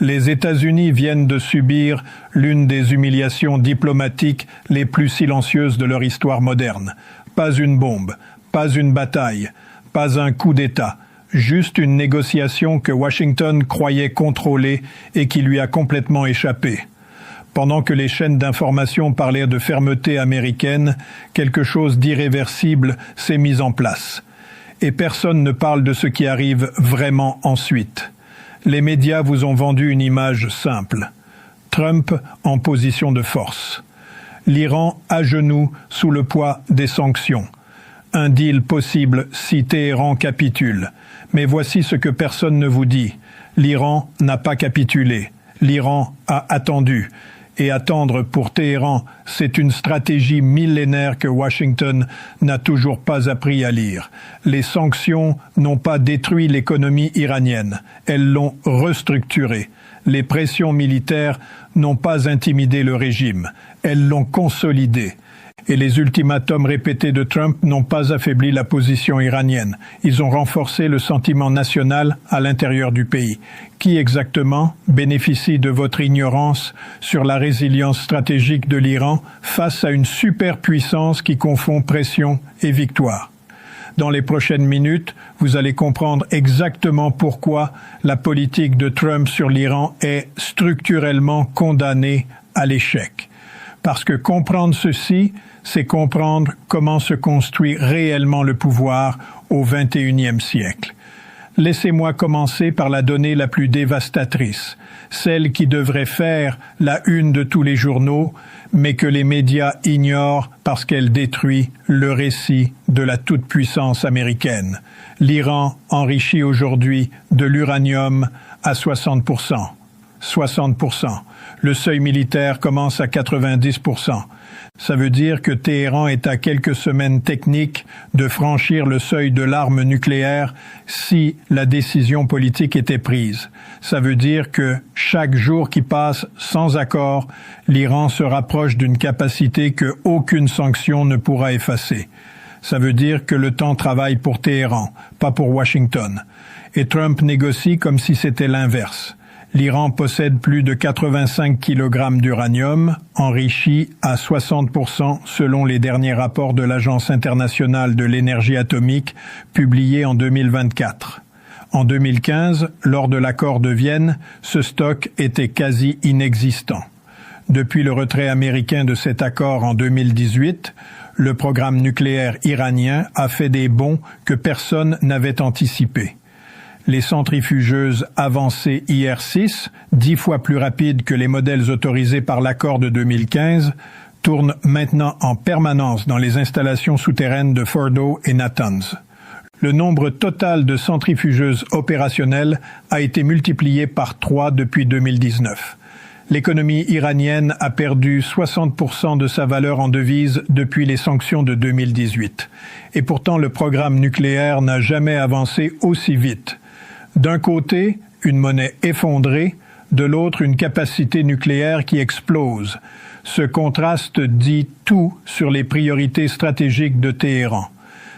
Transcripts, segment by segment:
Les États-Unis viennent de subir l'une des humiliations diplomatiques les plus silencieuses de leur histoire moderne. Pas une bombe, pas une bataille, pas un coup d'État, juste une négociation que Washington croyait contrôler et qui lui a complètement échappé. Pendant que les chaînes d'information parlaient de fermeté américaine, quelque chose d'irréversible s'est mis en place. Et personne ne parle de ce qui arrive vraiment ensuite. Les médias vous ont vendu une image simple. Trump en position de force. L'Iran à genoux sous le poids des sanctions. Un deal possible si Téhéran capitule. Mais voici ce que personne ne vous dit. L'Iran n'a pas capitulé. L'Iran a attendu. Et attendre pour Téhéran, c'est une stratégie millénaire que Washington n'a toujours pas appris à lire. Les sanctions n'ont pas détruit l'économie iranienne, elles l'ont restructurée. Les pressions militaires n'ont pas intimidé le régime, elles l'ont consolidé. Et les ultimatums répétés de Trump n'ont pas affaibli la position iranienne. Ils ont renforcé le sentiment national à l'intérieur du pays. Qui exactement bénéficie de votre ignorance sur la résilience stratégique de l'Iran face à une superpuissance qui confond pression et victoire? Dans les prochaines minutes, vous allez comprendre exactement pourquoi la politique de Trump sur l'Iran est structurellement condamnée à l'échec. Parce que comprendre ceci, c'est comprendre comment se construit réellement le pouvoir au XXIe siècle. Laissez-moi commencer par la donnée la plus dévastatrice, celle qui devrait faire la une de tous les journaux, mais que les médias ignorent parce qu'elle détruit le récit de la toute-puissance américaine. L'Iran enrichit aujourd'hui de l'uranium à 60%. 60%. Le seuil militaire commence à 90%. Ça veut dire que Téhéran est à quelques semaines techniques de franchir le seuil de l'arme nucléaire si la décision politique était prise. Ça veut dire que chaque jour qui passe sans accord, l'Iran se rapproche d'une capacité que aucune sanction ne pourra effacer. Ça veut dire que le temps travaille pour Téhéran, pas pour Washington. Et Trump négocie comme si c'était l'inverse. L'Iran possède plus de 85 kg d'uranium, enrichi à 60% selon les derniers rapports de l'Agence internationale de l'énergie atomique publiés en 2024. En 2015, lors de l'accord de Vienne, ce stock était quasi inexistant. Depuis le retrait américain de cet accord en 2018, le programme nucléaire iranien a fait des bonds que personne n'avait anticipés. Les centrifugeuses avancées IR-6, 10 fois plus rapides que les modèles autorisés par l'accord de 2015, tournent maintenant en permanence dans les installations souterraines de Fordo et Natanz. Le nombre total de centrifugeuses opérationnelles a été multiplié par 3 depuis 2019. L'économie iranienne a perdu 60% de sa valeur en devises depuis les sanctions de 2018. Et pourtant, le programme nucléaire n'a jamais avancé aussi vite. D'un côté, une monnaie effondrée, de l'autre, une capacité nucléaire qui explose. Ce contraste dit tout sur les priorités stratégiques de Téhéran.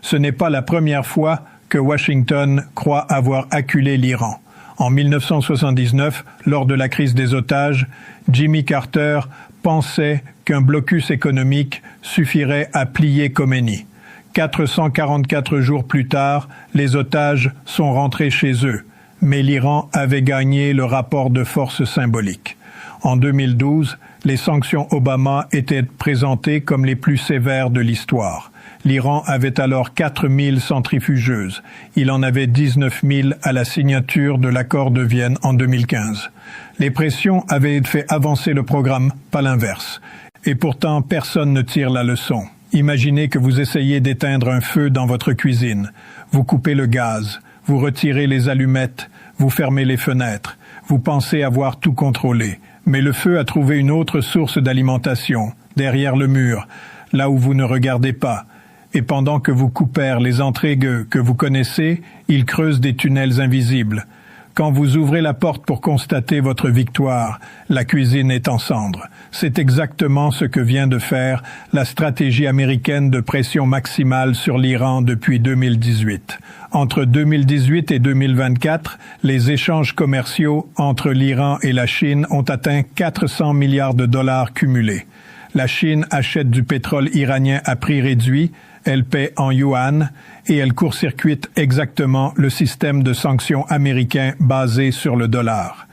Ce n'est pas la première fois que Washington croit avoir acculé l'Iran. En 1979, lors de la crise des otages, Jimmy Carter pensait qu'un blocus économique suffirait à plier Khomeini. 444 jours plus tard, les otages sont rentrés chez eux, mais l'Iran avait gagné le rapport de force symbolique. En 2012, les sanctions Obama étaient présentées comme les plus sévères de l'histoire. L'Iran avait alors 4000 centrifugeuses. Il en avait 19 000 à la signature de l'accord de Vienne en 2015. Les pressions avaient fait avancer le programme, pas l'inverse. Et pourtant, personne ne tire la leçon. Imaginez que vous essayez d'éteindre un feu dans votre cuisine. Vous coupez le gaz, vous retirez les allumettes, vous fermez les fenêtres. Vous pensez avoir tout contrôlé. Mais le feu a trouvé une autre source d'alimentation, derrière le mur, là où vous ne regardez pas. Et pendant que vous coupez les entrées que vous connaissez, il creuse des tunnels invisibles. Quand vous ouvrez la porte pour constater votre victoire, la cuisine est en cendres. C'est exactement ce que vient de faire la stratégie américaine de pression maximale sur l'Iran depuis 2018. Entre 2018 et 2024, les échanges commerciaux entre l'Iran et la Chine ont atteint 400 milliards de dollars cumulés. La Chine achète du pétrole iranien à prix réduit, elle paie en yuan et elle court-circuite exactement le système de sanctions américain basé sur le dollar.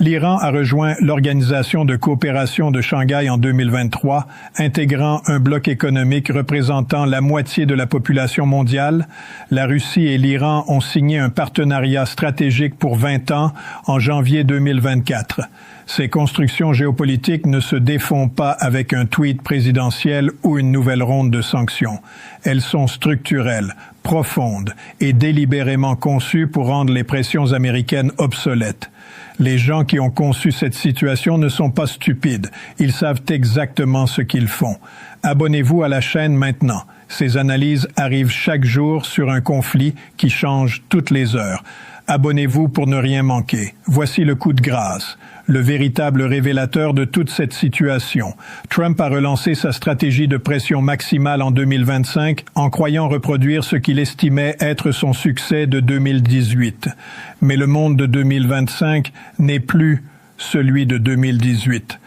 L'Iran a rejoint l'Organisation de coopération de Shanghai en 2023, intégrant un bloc économique représentant la moitié de la population mondiale. La Russie et l'Iran ont signé un partenariat stratégique pour 20 ans en janvier 2024. Ces constructions géopolitiques ne se défont pas avec un tweet présidentiel ou une nouvelle ronde de sanctions. Elles sont structurelles, profondes et délibérément conçues pour rendre les pressions américaines obsolètes. Les gens qui ont conçu cette situation ne sont pas stupides. Ils savent exactement ce qu'ils font. Abonnez-vous à la chaîne maintenant. Ces analyses arrivent chaque jour sur un conflit qui change toutes les heures. Abonnez-vous pour ne rien manquer. Voici le coup de grâce, le véritable révélateur de toute cette situation. Trump a relancé sa stratégie de pression maximale en 2025 en croyant reproduire ce qu'il estimait être son succès de 2018. Mais le monde de 2025 n'est plus celui de 2018.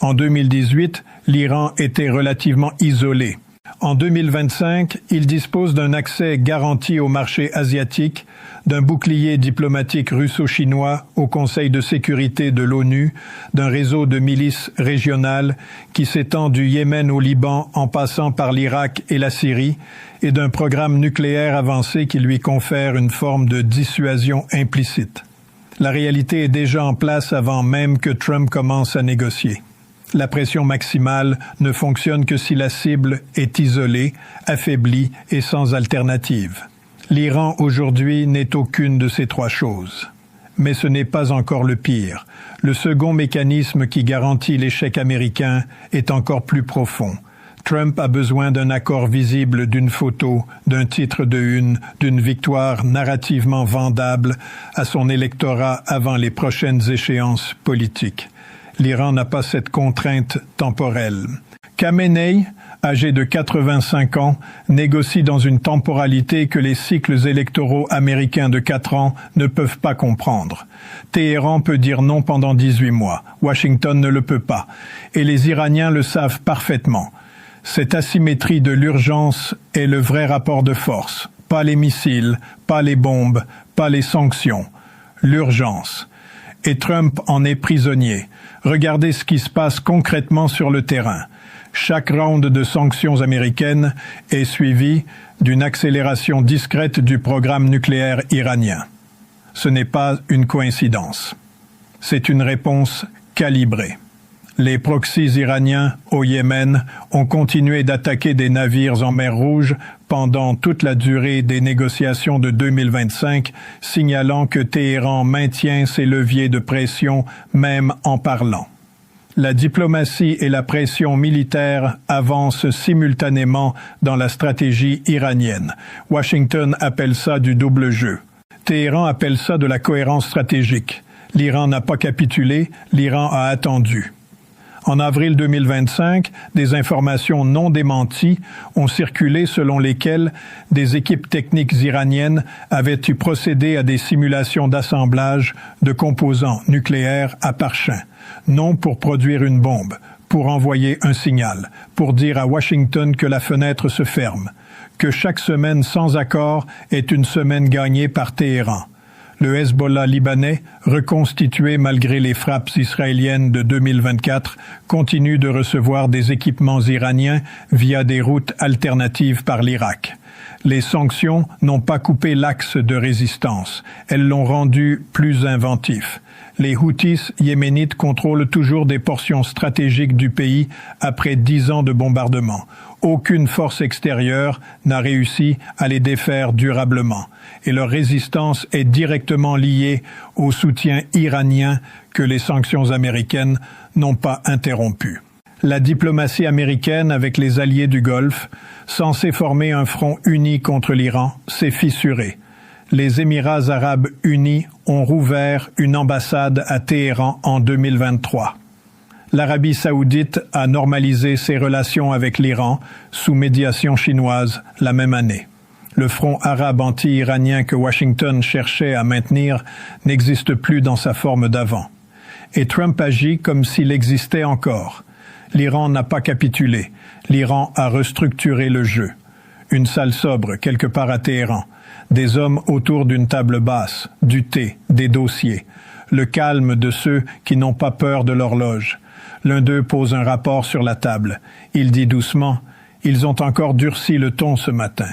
En 2018, l'Iran était relativement isolé. En 2025, il dispose d'un accès garanti au marché asiatique, d'un bouclier diplomatique russo-chinois au Conseil de sécurité de l'ONU, d'un réseau de milices régionales qui s'étend du Yémen au Liban en passant par l'Irak et la Syrie, et d'un programme nucléaire avancé qui lui confère une forme de dissuasion implicite. La réalité est déjà en place avant même que Trump commence à négocier. La pression maximale ne fonctionne que si la cible est isolée, affaiblie et sans alternative. L'Iran aujourd'hui n'est aucune de ces trois choses. Mais ce n'est pas encore le pire. Le second mécanisme qui garantit l'échec américain est encore plus profond. Trump a besoin d'un accord visible, d'une photo, d'un titre de une, d'une victoire narrativement vendable à son électorat avant les prochaines échéances politiques. L'Iran n'a pas cette contrainte temporelle. Khamenei, âgé de 85 ans, négocie dans une temporalité que les cycles électoraux américains de 4 ans ne peuvent pas comprendre. Téhéran peut dire non pendant 18 mois. Washington ne le peut pas. Et les Iraniens le savent parfaitement. Cette asymétrie de l'urgence est le vrai rapport de force. Pas les missiles, pas les bombes, pas les sanctions. L'urgence. Et Trump en est prisonnier. Regardez ce qui se passe concrètement sur le terrain. Chaque round de sanctions américaines est suivi d'une accélération discrète du programme nucléaire iranien. Ce n'est pas une coïncidence. C'est une réponse calibrée. Les proxys iraniens au Yémen ont continué d'attaquer des navires en mer Rouge pendant toute la durée des négociations de 2025, signalant que Téhéran maintient ses leviers de pression même en parlant. La diplomatie et la pression militaire avancent simultanément dans la stratégie iranienne. Washington appelle ça du double jeu. Téhéran appelle ça de la cohérence stratégique. L'Iran n'a pas capitulé, l'Iran a attendu. En avril 2025, des informations non démenties ont circulé selon lesquelles des équipes techniques iraniennes avaient dû procéder à des simulations d'assemblage de composants nucléaires à Parchin, non pour produire une bombe, pour envoyer un signal, pour dire à Washington que la fenêtre se ferme, que chaque semaine sans accord est une semaine gagnée par Téhéran. Le Hezbollah libanais, reconstitué malgré les frappes israéliennes de 2024, continue de recevoir des équipements iraniens via des routes alternatives par l'Irak. Les sanctions n'ont pas coupé l'axe de résistance, elles l'ont rendu plus inventif. Les Houthis yéménites contrôlent toujours des portions stratégiques du pays après 10 ans de bombardement. Aucune force extérieure n'a réussi à les défaire durablement, et leur résistance est directement liée au soutien iranien que les sanctions américaines n'ont pas interrompu. La diplomatie américaine avec les alliés du Golfe, censée former un front uni contre l'Iran, s'est fissurée. les Émirats arabes unis ont rouvert une ambassade à Téhéran en 2023. L'Arabie saoudite a normalisé ses relations avec l'Iran sous médiation chinoise la même année. Le front arabe anti-iranien que Washington cherchait à maintenir n'existe plus dans sa forme d'avant. Et Trump agit comme s'il existait encore. L'Iran n'a pas capitulé. L'Iran a restructuré le jeu. Une salle sobre quelque part à Téhéran. Des hommes autour d'une table basse, du thé, des dossiers. Le calme de ceux qui n'ont pas peur de l'horloge. L'un d'eux pose un rapport sur la table. Il dit doucement « Ils ont encore durci le ton ce matin ».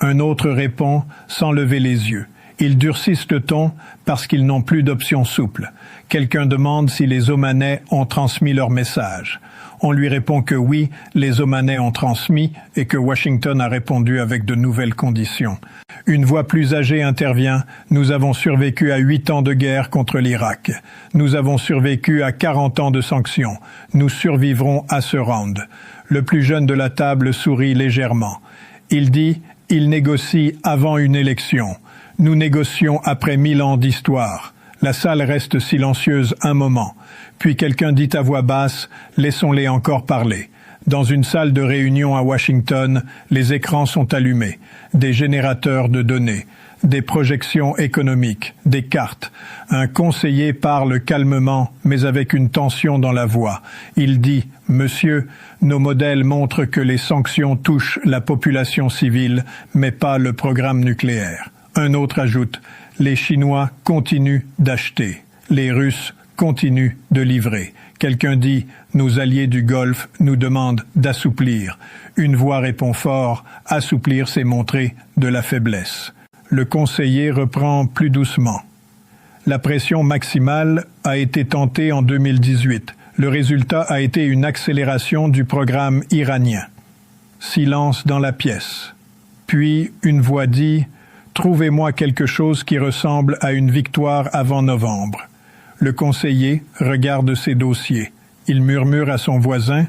Un autre répond sans lever les yeux. Ils durcissent le ton parce qu'ils n'ont plus d'options souples. Quelqu'un demande si les Omanais ont transmis leur message. On lui répond que oui, les Omanais ont transmis et que Washington a répondu avec de nouvelles conditions. Une voix plus âgée intervient. Nous avons survécu à 8 ans de guerre contre l'Irak. Nous avons survécu à 40 ans de sanctions. Nous survivrons à ce round. Le plus jeune de la table sourit légèrement. Il dit « Il négocie avant une élection. Nous négocions après 1000 ans d'histoire. » La salle reste silencieuse un moment. Puis quelqu'un dit à voix basse « Laissons-les encore parler ». Dans une salle de réunion à Washington, les écrans sont allumés. Des générateurs de données, des projections économiques, des cartes. Un conseiller parle calmement, mais avec une tension dans la voix. Il dit « Monsieur, nos modèles montrent que les sanctions touchent la population civile, mais pas le programme nucléaire. » Un autre ajoute « Les Chinois continuent d'acheter. Les Russes continuent de livrer. » Quelqu'un dit « Nos alliés du Golfe nous demandent d'assouplir. » Une voix répond fort « Assouplir, c'est montrer de la faiblesse. » Le conseiller reprend plus doucement. La pression maximale a été tentée en 2018. Le résultat a été une accélération du programme iranien. Silence dans la pièce. Puis une voix dit « Trouvez-moi quelque chose qui ressemble à une victoire avant novembre. » Le conseiller regarde ses dossiers. Il murmure à son voisin,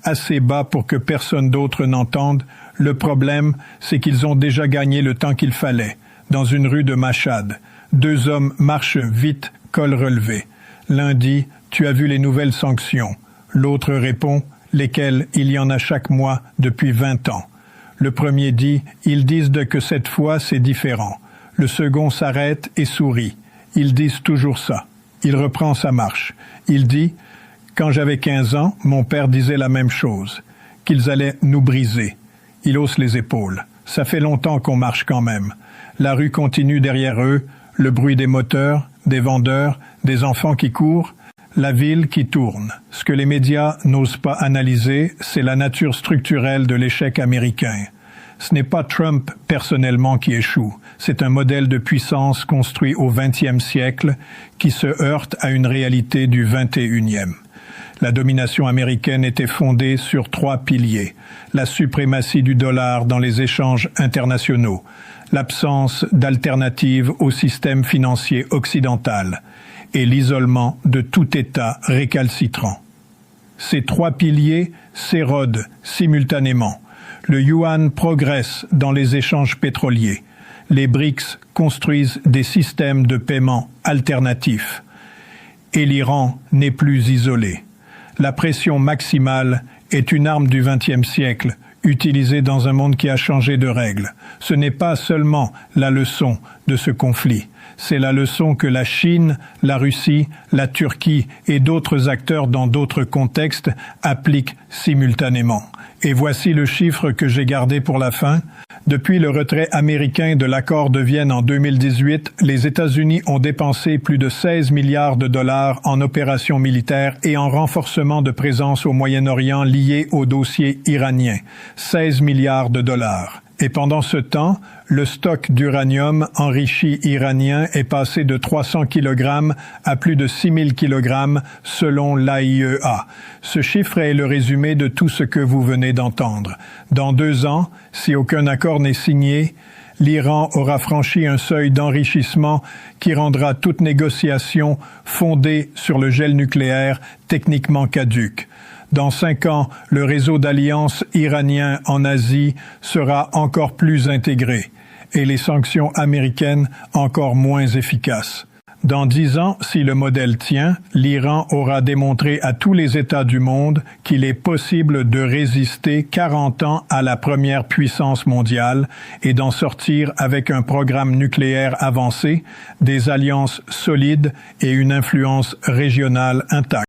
assez bas pour que personne d'autre n'entende. Le problème, c'est qu'ils ont déjà gagné le temps qu'il fallait. Dans une rue de Mashhad, 2 hommes marchent vite, col relevé. L'un dit « Tu as vu les nouvelles sanctions ». L'autre répond « Lesquelles il y en a chaque mois depuis 20 ans ». Le premier dit « Ils disent que cette fois c'est différent ». Le second s'arrête et sourit. Ils disent toujours ça. Il reprend sa marche. Il dit « Quand j'avais 15 ans, mon père disait la même chose, qu'ils allaient nous briser. » Il hausse les épaules. Ça fait longtemps qu'on marche quand même. La rue continue derrière eux, le bruit des moteurs, des vendeurs, des enfants qui courent, la ville qui tourne. Ce que les médias n'osent pas analyser, c'est la nature structurelle de l'échec américain. Ce n'est pas Trump personnellement qui échoue, c'est un modèle de puissance construit au XXe siècle qui se heurte à une réalité du XXIe. La domination américaine était fondée sur 3 piliers. La suprématie du dollar dans les échanges internationaux, l'absence d'alternative au système financier occidental et l'isolement de tout État récalcitrant. Ces 3 piliers s'érodent simultanément. Le yuan progresse dans les échanges pétroliers. Les BRICS construisent des systèmes de paiement alternatifs. Et l'Iran n'est plus isolé. La pression maximale est une arme du XXe siècle, utilisée dans un monde qui a changé de règles. Ce n'est pas seulement la leçon de ce conflit. C'est la leçon que la Chine, la Russie, la Turquie et d'autres acteurs dans d'autres contextes appliquent simultanément. Et voici le chiffre que j'ai gardé pour la fin. Depuis le retrait américain de l'accord de Vienne en 2018, les États-Unis ont dépensé plus de 16 milliards de dollars en opérations militaires et en renforcement de présence au Moyen-Orient lié au dossier iranien. 16 milliards de dollars. Et pendant ce temps, le stock d'uranium enrichi iranien est passé de 300 kg à plus de 6000 kg selon l'AIEA. Ce chiffre est le résumé de tout ce que vous venez d'entendre. Dans 2 ans, si aucun accord n'est signé, l'Iran aura franchi un seuil d'enrichissement qui rendra toute négociation fondée sur le gel nucléaire techniquement caduque. Dans 5 ans, le réseau d'alliances iranien en Asie sera encore plus intégré. et les sanctions américaines encore moins efficaces. Dans 10 ans, si le modèle tient, l'Iran aura démontré à tous les États du monde qu'il est possible de résister 40 ans à la première puissance mondiale et d'en sortir avec un programme nucléaire avancé, des alliances solides et une influence régionale intacte.